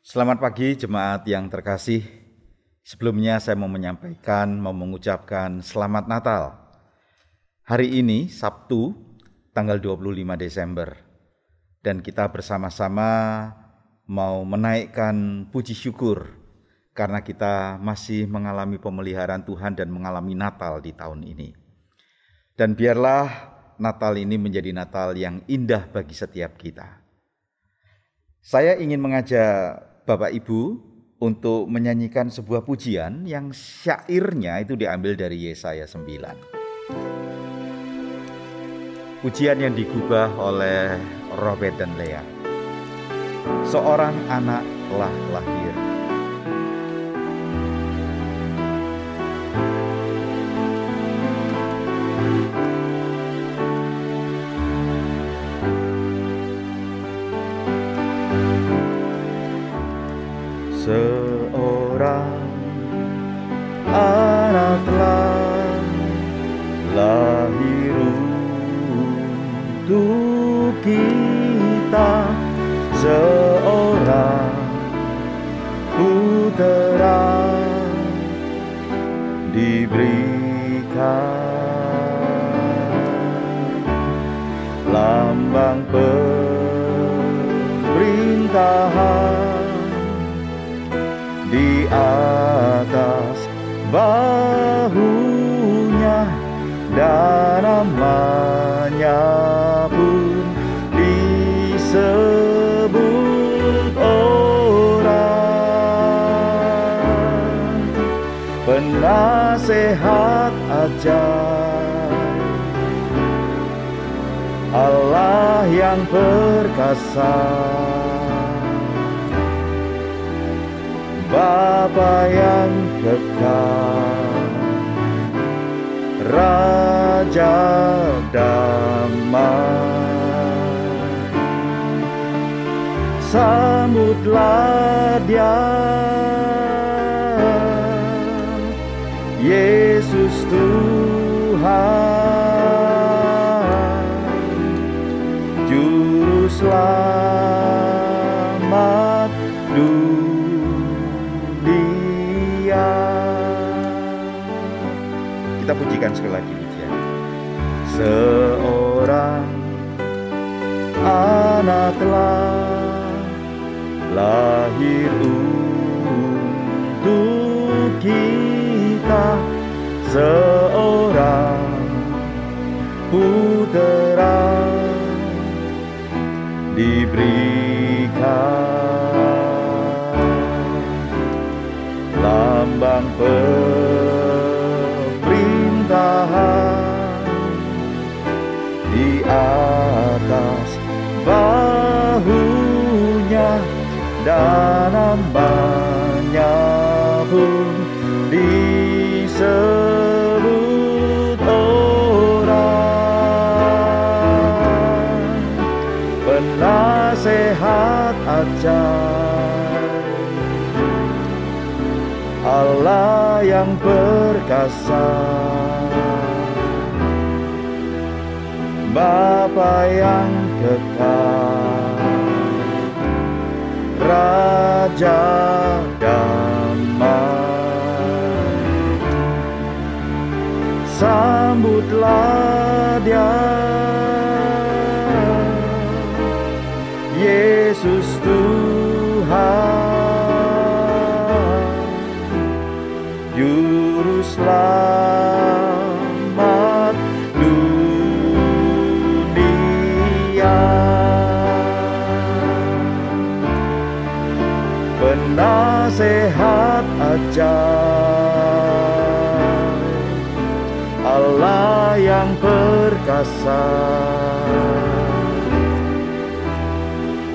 Selamat pagi jemaat yang terkasih. Sebelumnya saya mau mengucapkan selamat Natal. Hari ini Sabtu tanggal 25 Desember dan kita bersama-sama mau menaikkan puji syukur karena kita masih mengalami pemeliharaan Tuhan dan mengalami Natal di tahun ini. Dan biarlah Natal ini menjadi Natal yang indah bagi setiap kita. Saya ingin mengajak Bapak Ibu untuk menyanyikan sebuah pujian yang syairnya itu diambil dari Yesaya 9. Pujian yang digubah oleh Robert dan Lea. Seorang anak telah lahir. Seorang anak telah lahir untuk kita, seorang putera diberikan, lambang pemerintahan di atas bahunya, dan namanya pun disebut orang penasehat ajaib, Allah yang perkasa, Bapa yang kekal, Raja damai. Sambutlah Dia, Yesus Tuhan, Juru Selamat dunia. Kita pujikan sekali lagi pujian. Seorang anak telah lahir untuk kita, seorang putera diberikan, lambang pemerintahan di atas bahunya, dan namanya pun disebut orang penasehat ajaib, Allah yang perkasa, Bapa yang kekal, Raja damai. Sambutlah Dia, Yesus Tuhan, Juru Selamat dunia. Penasehat ajaib, Allah yang perkasa,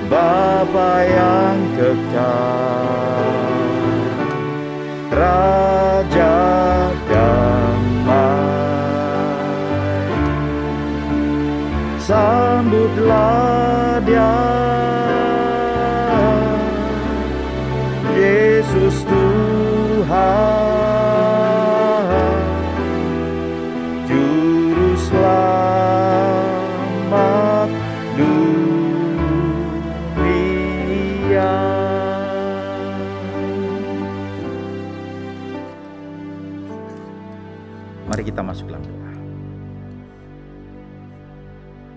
Bapa yang kekal, Raja damai. Sambutlah Dia, Yesus Tuhan, Juru Selamat dunia. Mari kita masuk dalam doa.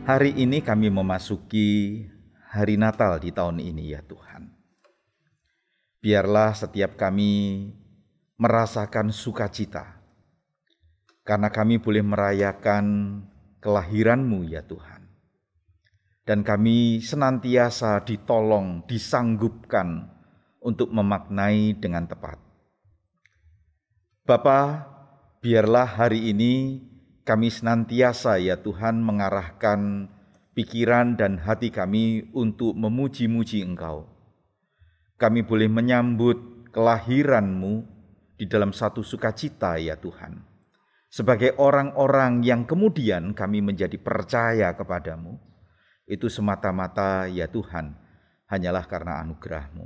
Hari ini kami memasuki hari Natal di tahun ini ya Tuhan. Biarlah setiap kami merasakan sukacita, karena kami boleh merayakan kelahiran-Mu ya Tuhan. Dan kami senantiasa ditolong, disanggupkan untuk memaknai dengan tepat. Bapa, biarlah hari ini kami senantiasa ya Tuhan mengarahkan pikiran dan hati kami untuk memuji-muji Engkau. Kami boleh menyambut kelahiran-Mu di dalam satu sukacita ya Tuhan. Sebagai orang-orang yang kemudian kami menjadi percaya kepadamu, itu semata-mata ya Tuhan, hanyalah karena anugerah-Mu.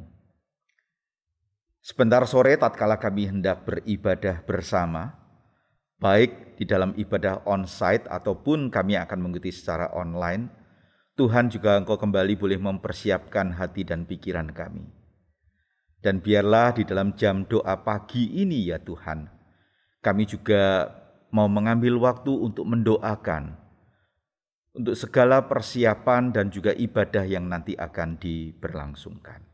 Sebentar sore tatkala kami hendak beribadah bersama, baik di dalam ibadah on-site ataupun kami akan mengikuti secara online, Tuhan juga Engkau kembali boleh mempersiapkan hati dan pikiran kami. Dan biarlah di dalam jam doa pagi ini ya Tuhan, kami juga mau mengambil waktu untuk mendoakan untuk segala persiapan dan juga ibadah yang nanti akan diberlangsungkan.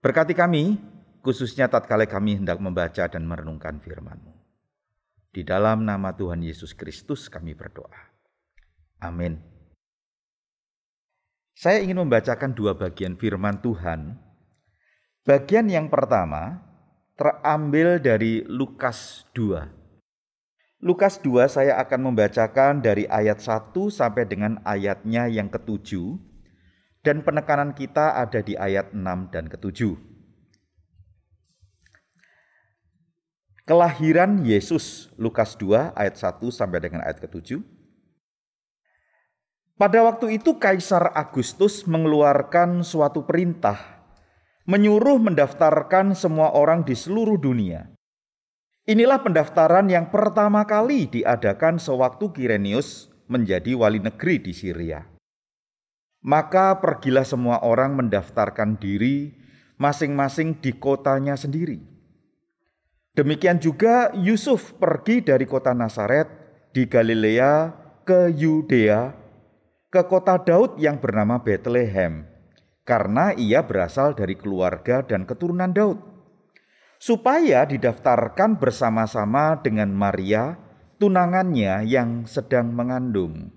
Berkati kami, khususnya tatkala kami hendak membaca dan merenungkan firman-Mu. Di dalam nama Tuhan Yesus Kristus kami berdoa. Amin. Saya ingin membacakan dua bagian firman Tuhan. Bagian yang pertama terambil dari Lukas 2. Lukas 2 saya akan membacakan dari ayat 1 sampai dengan ayatnya yang ke-7. Dan penekanan kita ada di ayat 6 dan ke-7. Kelahiran Yesus, Lukas 2 ayat 1 sampai dengan ayat ke-7. Pada waktu itu Kaisar Agustus mengeluarkan suatu perintah, menyuruh mendaftarkan semua orang di seluruh dunia. Inilah pendaftaran yang pertama kali diadakan sewaktu Kirenius menjadi wali negeri di Syria. Maka pergilah semua orang mendaftarkan diri masing-masing di kotanya sendiri. Demikian juga Yusuf pergi dari kota Nazaret di Galilea ke Yudea, ke kota Daud yang bernama Betlehem, karena ia berasal dari keluarga dan keturunan Daud, supaya didaftarkan bersama-sama dengan Maria, tunangannya yang sedang mengandung.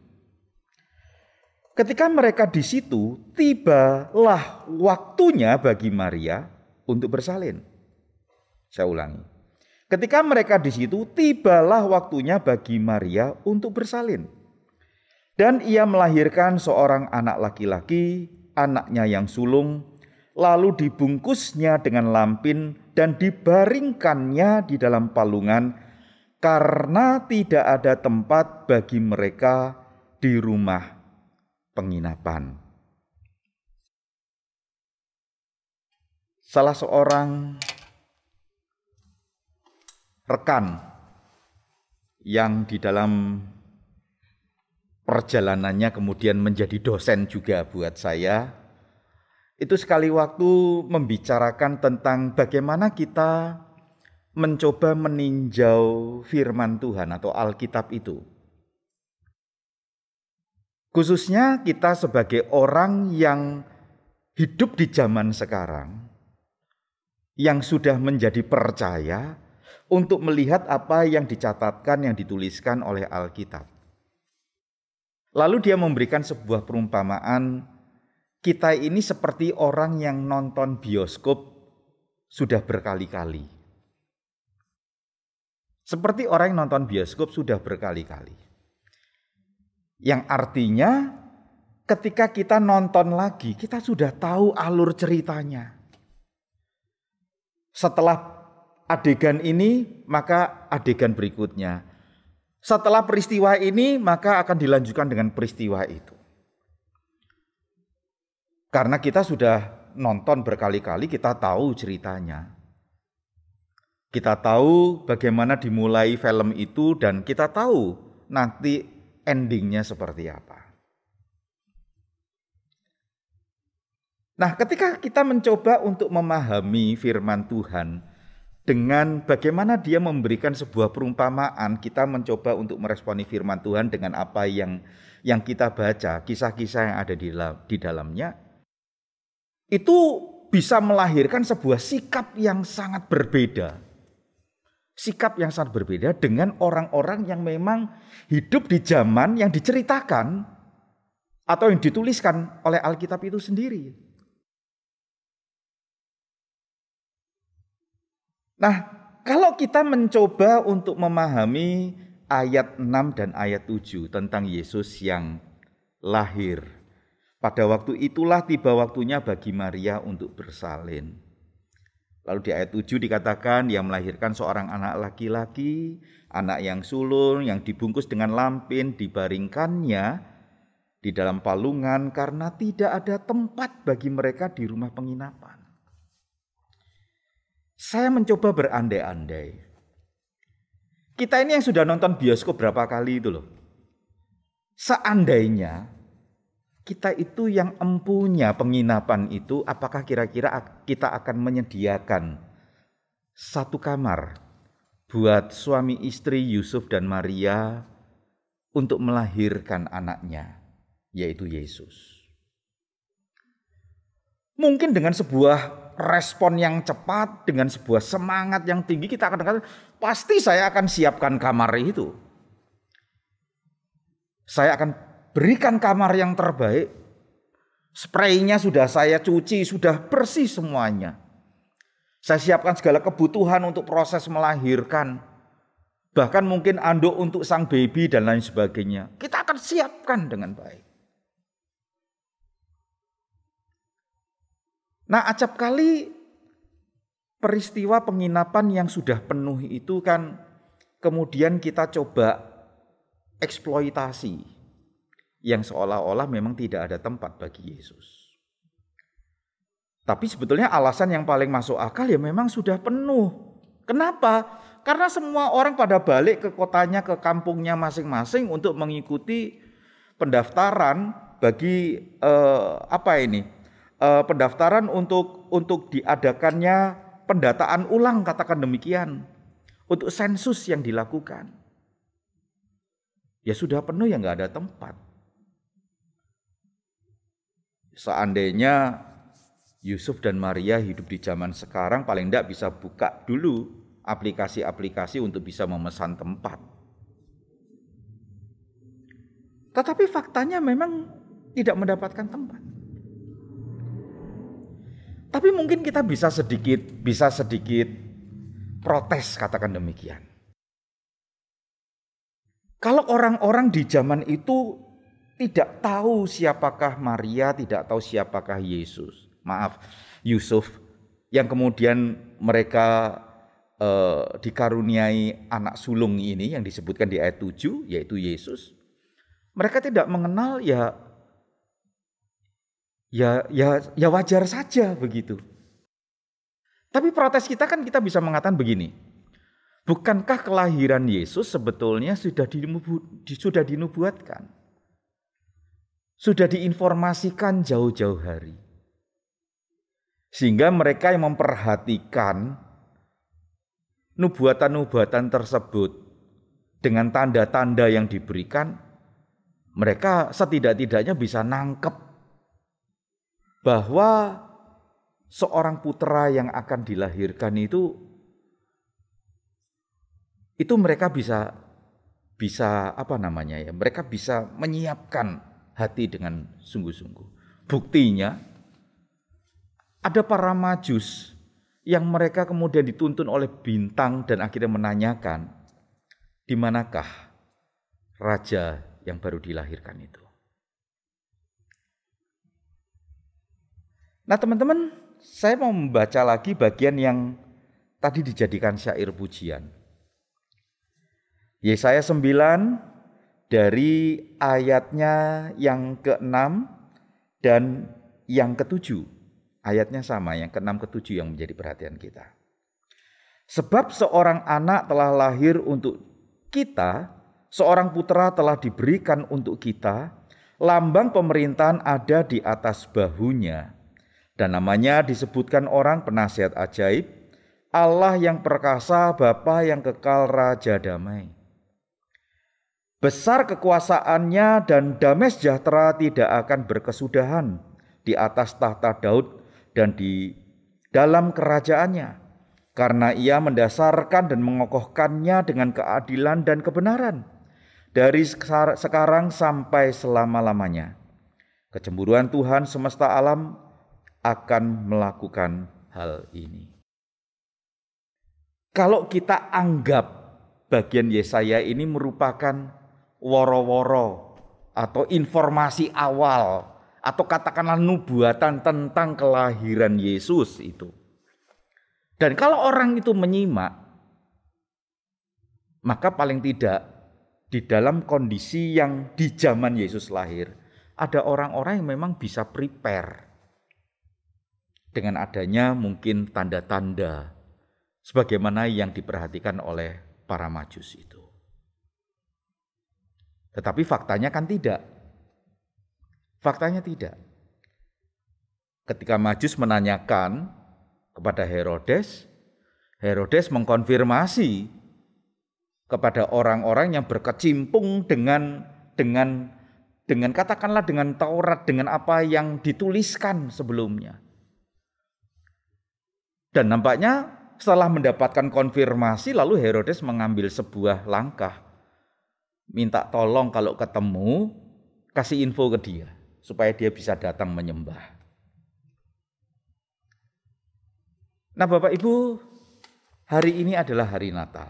Ketika mereka di situ, tibalah waktunya bagi Maria untuk bersalin. Saya ulangi. Ketika mereka di situ, tibalah waktunya bagi Maria untuk bersalin. Dan ia melahirkan seorang anak laki-laki, anaknya yang sulung, lalu dibungkusnya dengan lampin dan dibaringkannya di dalam palungan karena tidak ada tempat bagi mereka di rumah penginapan. Salah seorang rekan yang di dalam perjalanannya kemudian menjadi dosen juga buat saya, itu sekali waktu membicarakan tentang bagaimana kita mencoba meninjau firman Tuhan atau Alkitab itu. Khususnya kita sebagai orang yang hidup di zaman sekarang, yang sudah menjadi percaya untuk melihat apa yang dicatatkan, yang dituliskan oleh Alkitab. Lalu dia memberikan sebuah perumpamaan, kita ini seperti orang yang nonton bioskop sudah berkali-kali. Seperti orang yang nonton bioskop sudah berkali-kali. Yang artinya ketika kita nonton lagi, kita sudah tahu alur ceritanya. Setelah adegan ini, maka adegan berikutnya. Setelah peristiwa ini, maka akan dilanjutkan dengan peristiwa itu. Karena kita sudah nonton berkali-kali, kita tahu ceritanya. Kita tahu bagaimana dimulai film itu dan kita tahu nanti endingnya seperti apa. Nah, ketika kita mencoba untuk memahami firman Tuhan, dengan bagaimana dia memberikan sebuah perumpamaan, kita mencoba untuk meresponi firman Tuhan dengan apa yang kita baca, kisah-kisah yang ada di dalamnya, itu bisa melahirkan sebuah sikap yang sangat berbeda. Sikap yang sangat berbeda dengan orang-orang yang memang hidup di zaman yang diceritakan atau yang dituliskan oleh Alkitab itu sendiri. Nah, kalau kita mencoba untuk memahami ayat 6 dan ayat 7 tentang Yesus yang lahir, pada waktu itulah tiba waktunya bagi Maria untuk bersalin. Lalu di ayat 7 dikatakan dia melahirkan seorang anak laki-laki, anak yang sulung, yang dibungkus dengan lampin, dibaringkannya di dalam palungan karena tidak ada tempat bagi mereka di rumah penginapan. Saya mencoba berandai-andai. Kita ini yang sudah nonton bioskop berapa kali itu loh. Seandainya kita itu yang empunya penginapan itu, apakah kira-kira kita akan menyediakan satu kamar buat suami istri Yusuf dan Maria untuk melahirkan anaknya, yaitu Yesus? Mungkin dengan sebuah respon yang cepat, dengan sebuah semangat yang tinggi, kita akan katakan, pasti saya akan siapkan kamar itu. Saya akan berikan kamar yang terbaik. Spraynya sudah saya cuci, sudah bersih semuanya. Saya siapkan segala kebutuhan untuk proses melahirkan. Bahkan mungkin anduk untuk sang baby dan lain sebagainya. Kita akan siapkan dengan baik. Nah, acap kali peristiwa penginapan yang sudah penuh itu kan kemudian kita coba eksploitasi yang seolah-olah memang tidak ada tempat bagi Yesus. Tapi sebetulnya alasan yang paling masuk akal ya memang sudah penuh. Kenapa? Karena semua orang pada balik ke kotanya, ke kampungnya masing-masing untuk mengikuti pendaftaran bagi pendaftaran untuk diadakannya pendataan ulang, katakan demikian, untuk sensus yang dilakukan. Ya sudah penuh, ya nggak ada tempat. Seandainya Yusuf dan Maria hidup di zaman sekarang, paling tidak bisa buka dulu aplikasi-aplikasi untuk bisa memesan tempat. Tetapi faktanya memang tidak mendapatkan tempat. Tapi mungkin kita bisa sedikit protes, katakan demikian. Kalau orang-orang di zaman itu tidak tahu siapakah Maria, tidak tahu siapakah Yusuf, yang kemudian mereka dikaruniai anak sulung ini yang disebutkan di ayat 7, yaitu Yesus. Mereka tidak mengenal, ya wajar saja begitu. Tapi protes kita kan kita bisa mengatakan begini. Bukankah kelahiran Yesus sebetulnya sudah dinubuatkan? Sudah diinformasikan jauh-jauh hari. Sehingga mereka yang memperhatikan nubuatan-nubuatan tersebut dengan tanda-tanda yang diberikan, mereka setidak-tidaknya bisa nangkep bahwa seorang putra yang akan dilahirkan itu mereka bisa mereka bisa menyiapkan hati dengan sungguh-sungguh. Buktinya ada para Majus yang mereka kemudian dituntun oleh bintang dan akhirnya menanyakan, di manakah raja yang baru dilahirkan itu. Nah teman-teman, saya mau membaca lagi bagian yang tadi dijadikan syair pujian. Yesaya 9 dari ayatnya yang ke-6 dan yang ke-7. Ayatnya sama, yang ke-6 ke-7 yang menjadi perhatian kita. Sebab seorang anak telah lahir untuk kita, seorang putra telah diberikan untuk kita, lambang pemerintahan ada di atas bahunya. Dan namanya disebutkan orang penasihat ajaib, Allah yang perkasa, Bapa yang kekal, Raja damai. Besar kekuasaannya dan damai sejahtera tidak akan berkesudahan di atas tahta Daud dan di dalam kerajaannya, karena ia mendasarkan dan mengokohkannya dengan keadilan dan kebenaran dari sekarang sampai selama-lamanya. Kecemburuan Tuhan semesta alam akan melakukan hal ini. Kalau kita anggap bagian Yesaya ini merupakan woro-woro atau informasi awal atau katakanlah nubuatan tentang kelahiran Yesus itu. Dan kalau orang itu menyimak, maka paling tidak di dalam kondisi yang di zaman Yesus lahir, ada orang-orang yang memang bisa prepare dengan adanya mungkin tanda-tanda sebagaimana yang diperhatikan oleh para Majus itu. Tetapi faktanya kan tidak. Faktanya tidak. Ketika Majus menanyakan kepada Herodes, Herodes mengkonfirmasi kepada orang-orang yang berkecimpung dengan katakanlah dengan Taurat, dengan apa yang dituliskan sebelumnya. Dan nampaknya setelah mendapatkan konfirmasi, lalu Herodes mengambil sebuah langkah. Minta tolong kalau ketemu, kasih info ke dia, supaya dia bisa datang menyembah. Nah Bapak Ibu, hari ini adalah hari Natal.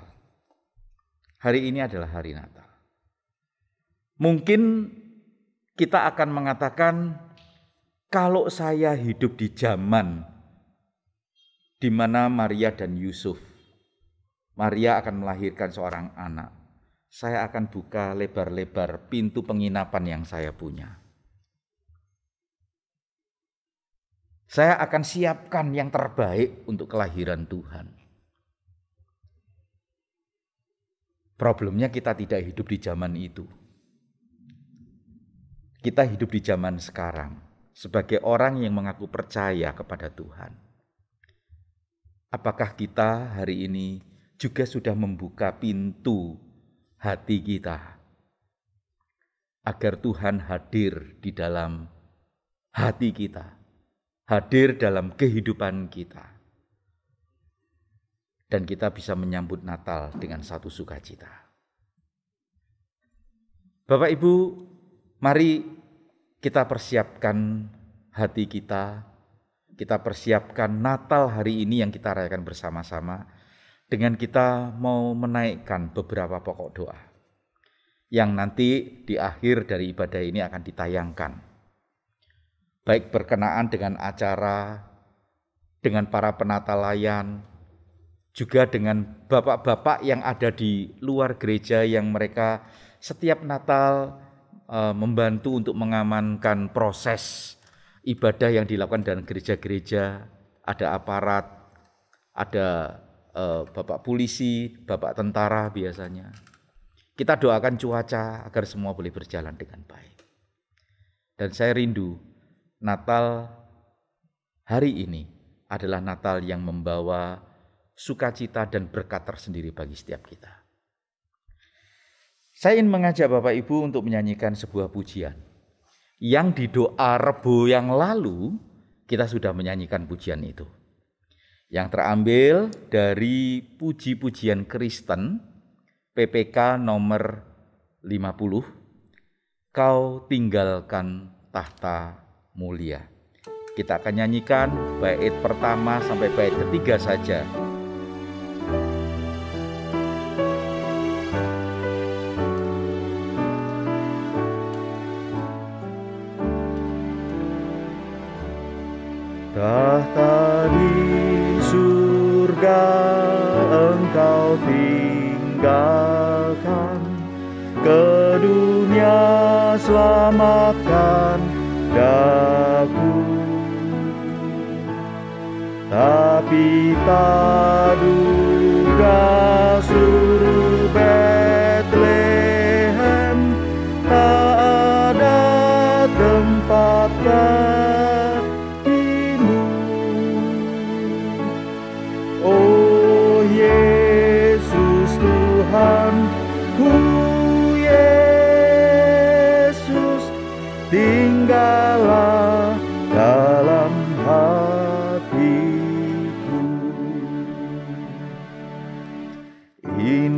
Hari ini adalah hari Natal. Mungkin kita akan mengatakan, kalau saya hidup di zaman di mana Maria dan Yusuf, Maria akan melahirkan seorang anak, saya akan buka lebar-lebar pintu penginapan yang saya punya. Saya akan siapkan yang terbaik untuk kelahiran Tuhan. Problemnya kita tidak hidup di zaman itu. Kita hidup di zaman sekarang sebagai orang yang mengaku percaya kepada Tuhan. Apakah kita hari ini juga sudah membuka pintu hati kita agar Tuhan hadir di dalam hati kita, hadir dalam kehidupan kita, dan kita bisa menyambut Natal dengan satu sukacita. Bapak Ibu, mari kita persiapkan hati kita. Kita persiapkan Natal hari ini yang kita rayakan bersama-sama dengan kita mau menaikkan beberapa pokok doa yang nanti di akhir dari ibadah ini akan ditayangkan. Baik berkenaan dengan acara, dengan para penatalayan, juga dengan bapak-bapak yang ada di luar gereja yang mereka setiap Natal membantu untuk mengamankan proses ibadah yang dilakukan dalam gereja-gereja. Ada aparat, ada bapak polisi, bapak tentara biasanya. Kita doakan cuaca agar semua boleh berjalan dengan baik. Dan saya rindu Natal hari ini adalah Natal yang membawa sukacita dan berkat tersendiri bagi setiap kita. Saya ingin mengajak Bapak Ibu untuk menyanyikan sebuah pujian yang di doa Rebo yang lalu kita sudah menyanyikan pujian itu. Yang terambil dari puji-pujian Kristen PPK nomor 50, Kau tinggalkan tahta mulia. Kita akan nyanyikan bait pertama sampai bait ketiga saja. Tahta di surga engkau tinggalkan, ke dunia selamatkan daku. Tapi tak duga seluruh Bethlehem tak ada tempat bagimu. Oh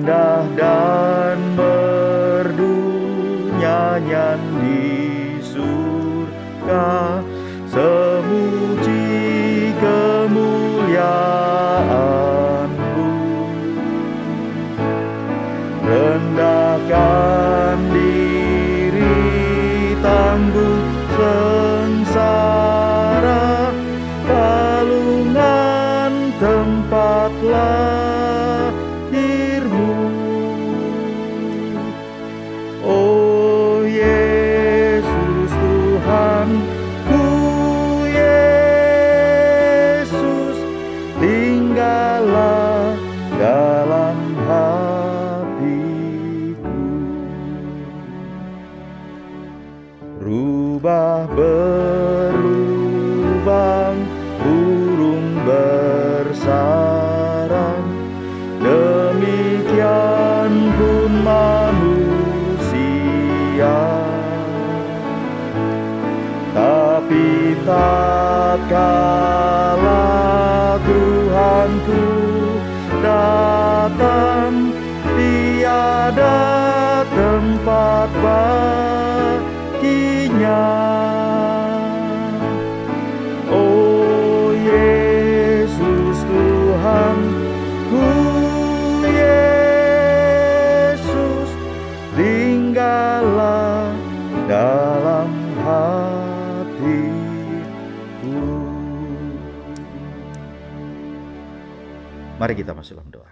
indah dan merdu nyanyian di surga, semuji kemuliaan-Mu. Rendahkan diri, tangguh sengsara, palungan tempat lahir-Mu. Oh Yesus Tuhanku, Yesus, tinggallah dalam hatiku. Rubah berlubang, burung bersarang, demikian pun manusia. Tapi tatkala Tuhanku datang, tiada tempat baginya. Oh Yesus Tuhanku, Yesus, tinggallah dalam hatiku. Mari kita masuk dalam doa.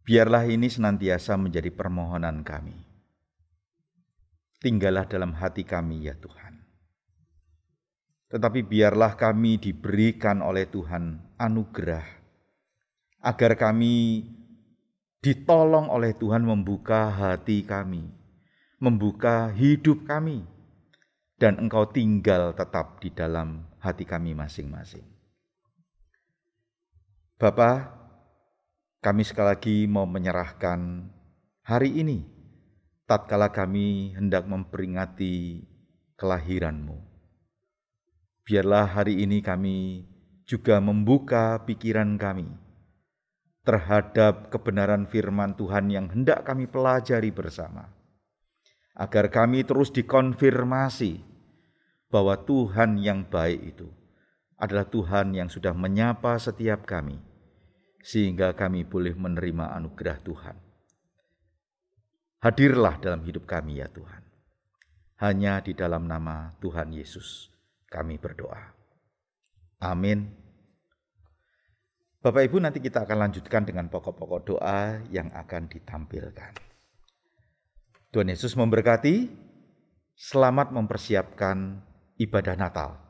Biarlah ini senantiasa menjadi permohonan kami. Tinggallah dalam hati kami ya Tuhan. Tetapi biarlah kami diberikan oleh Tuhan anugerah, agar kami ditolong oleh Tuhan membuka hati kami, membuka hidup kami, dan Engkau tinggal tetap di dalam hati kami masing-masing. Bapa, kami sekali lagi mau menyerahkan hari ini, tatkala kami hendak memperingati kelahiran-Mu. Biarlah hari ini kami juga membuka pikiran kami terhadap kebenaran firman Tuhan yang hendak kami pelajari bersama, agar kami terus dikonfirmasi bahwa Tuhan yang baik itu adalah Tuhan yang sudah menyapa setiap kami, sehingga kami boleh menerima anugerah Tuhan. Hadirlah dalam hidup kami ya Tuhan. Hanya di dalam nama Tuhan Yesus kami berdoa. Amin. Bapak Ibu, nanti kita akan lanjutkan dengan pokok-pokok doa yang akan ditampilkan. Tuhan Yesus memberkati. Selamat mempersiapkan ibadah Natal.